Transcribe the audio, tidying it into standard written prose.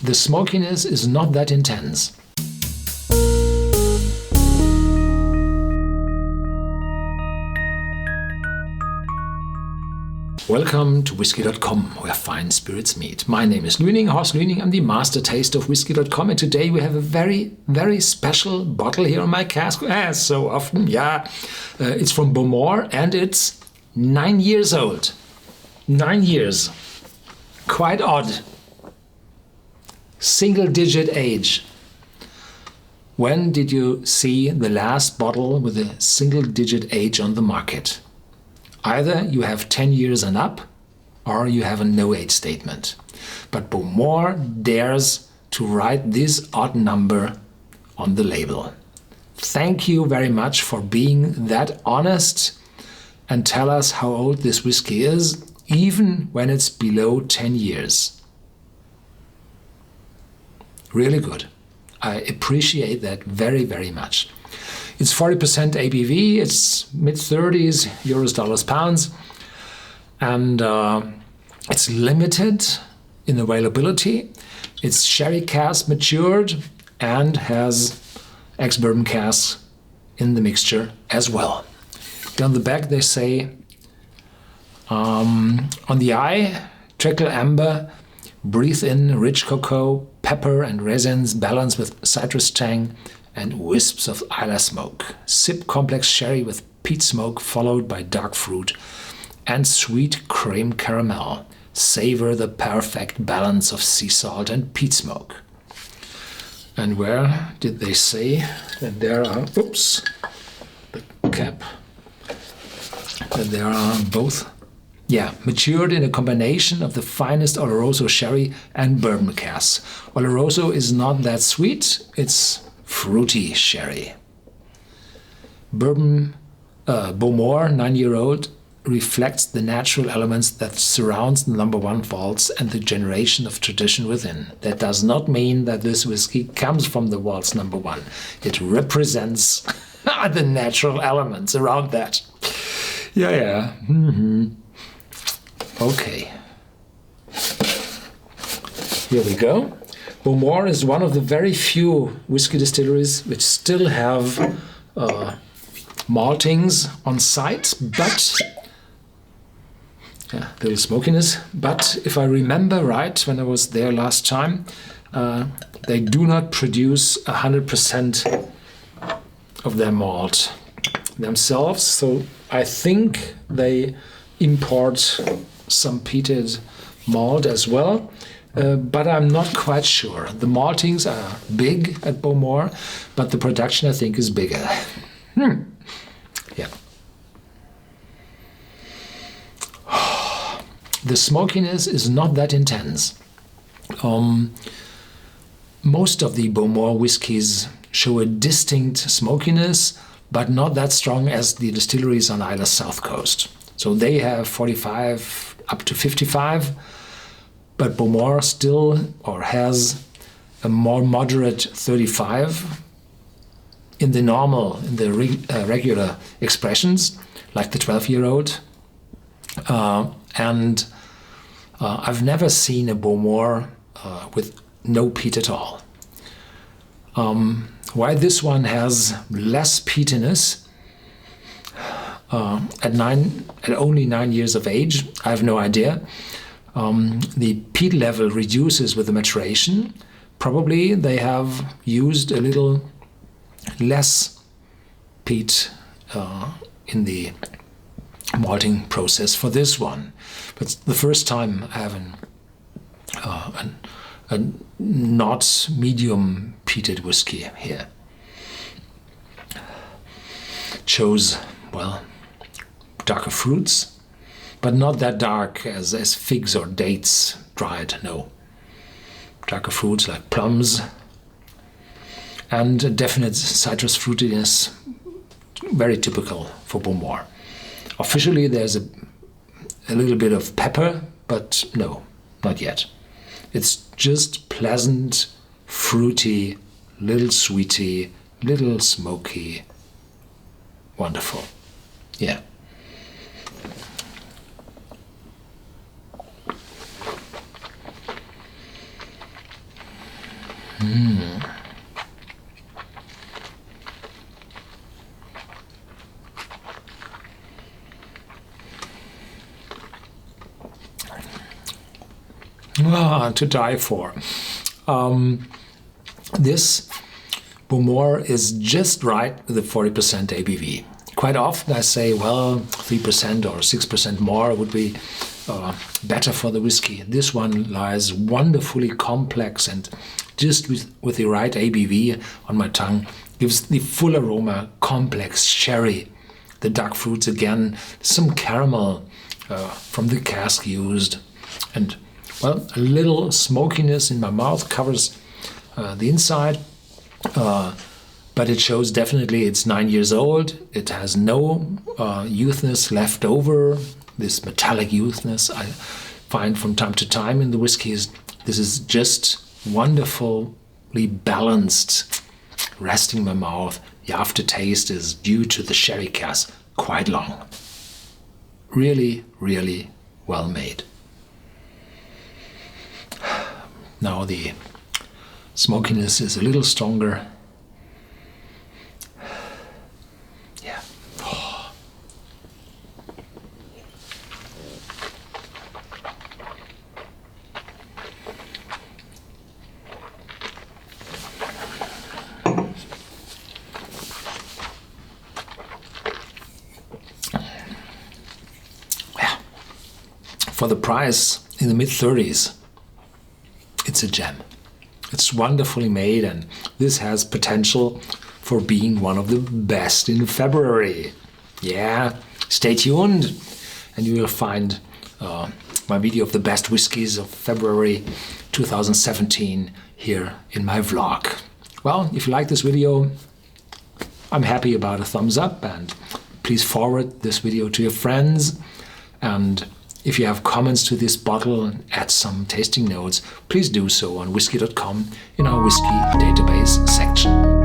The smokiness is not that intense. Welcome to Whisky.com, where fine spirits meet. My name is Horst Lüning. I'm the master taster of Whisky.com, and today we have a very, very special bottle here on my cask. As so often, it's from Bowmore, and it's 9 years old. 9 years. Quite odd. Single-digit age. When did you see the last bottle with a single-digit age on the market? Either you have 10 years and up, or you have a no-age statement. But Bowmore dares to write this odd number on the label. Thank you very much for being that honest and tell us how old this whiskey is, even when it's below 10 years. Really good. I appreciate that very, very much. It's 40% ABV, it's mid-30s, euros, dollars, pounds, and it's limited in availability. It's sherry cask matured and has ex-bourbon casks in the mixture as well. Down the back they say, on the eye, trickle amber, breathe in rich cocoa, pepper and resins balanced with citrus tang, and wisps of Isla smoke. Sip complex sherry with peat smoke followed by dark fruit and sweet cream caramel. Savor the perfect balance of sea salt and peat smoke. And where did they say that there are, the cap, that there are both, matured in a combination of the finest Oloroso sherry and bourbon casks. Oloroso is not that sweet, it's fruity sherry. Bowmore, 9-year-old, reflects the natural elements that surrounds the number one vaults and the generation of tradition within. That does not mean that this whiskey comes from the vaults number one. It represents the natural elements around that. Okay. Here we go. Bowmore is one of the very few whiskey distilleries which still have maltings on site, but little smokiness. But if I remember right, when I was there last time, they do not produce 100% of their malt themselves. So I think they import some peated malt as well. But I'm not quite sure. The maltings are big at Bowmore, but the production I think is bigger. The smokiness is not that intense. Most of the Bowmore whiskies show a distinct smokiness, but not that strong as the distilleries on Isla's south coast. So they have 45 up to 55. But Bowmore has a more moderate 35 in the regular expressions, like the 12-year-old. And I've never seen a Bowmore with no peat at all. Why this one has less peatiness at only 9 years of age, I have no idea. The peat level reduces with the maturation. Probably they have used a little less peat in the malting process for this one. But it's the first time I have a not medium peated whiskey here. Chose, darker fruits, but not that dark as figs or dates dried, no. Darker fruits like plums and a definite citrus fruitiness, very typical for Bowmore. Officially there's a little bit of pepper, but no, not yet. It's just pleasant, fruity, little sweety, little smoky, wonderful. Yeah. To die for. This Bowmore is just right with the 40% ABV. Quite often I say, well, 3% or 6% more would be better for the whiskey. This one lies wonderfully complex and just with the right ABV on my tongue gives the full aroma, complex sherry. The dark fruits again, some caramel from the cask used, and well, a little smokiness in my mouth covers the inside, but it shows definitely it's 9 years old. It has no youthness left over. This metallic youthness I find from time to time in the whiskeys. This is just wonderfully balanced, resting my mouth. The aftertaste is due to the sherry cask quite long. Really, really well made. Now the smokiness is a little stronger. Yeah. Oh. Yeah. For the price in the mid-30s, it's a gem. It's wonderfully made, and this has potential for being one of the best in February. Yeah, stay tuned and you will find my video of the best whiskies of February 2017 here in my vlog. Well, if you like this video, I'm happy about a thumbs up, and please forward this video to your friends. And if you have comments to this bottle and add some tasting notes, please do so on Whisky.com in our Whisky database section.